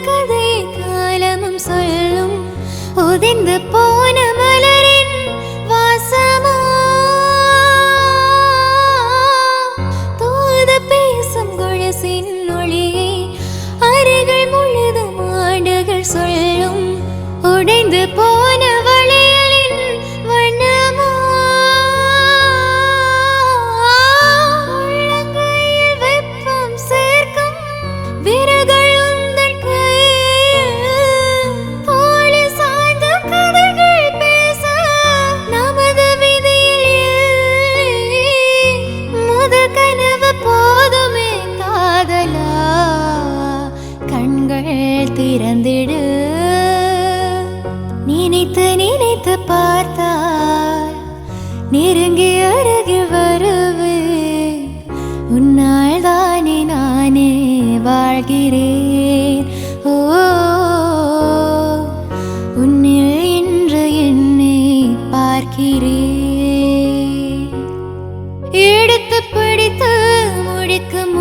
கதை காலமும் சொல்லும் உதிர்ந்து போன மலரின் வாசமோ தூது பேசும் குழசின் ஒளியை அறைகள் முழுதும் ஆண்டுகள் சொல்லும் உடைந்து போன வளையலின் வண்ணமோ உள்ளங்கையில் வெப்பம் சேர்க்கும் விரகள் உந்தன் கையில் போலி சாய்ந்த கதைகள் பேச நமது விதியில் முதல் கனவு போதுமே காதலா கண்கள் திறந்திடு நினைத்து நினைத்து பார்த்தால் நெருங்கி அருகில் வருவேன் உன்னால் தானே நானே வாழ்கிறேன் ஓ உன்னில் இன்று என்னை பார்க்கிறேன் எடுத்து பிடித்து முடிக்கும்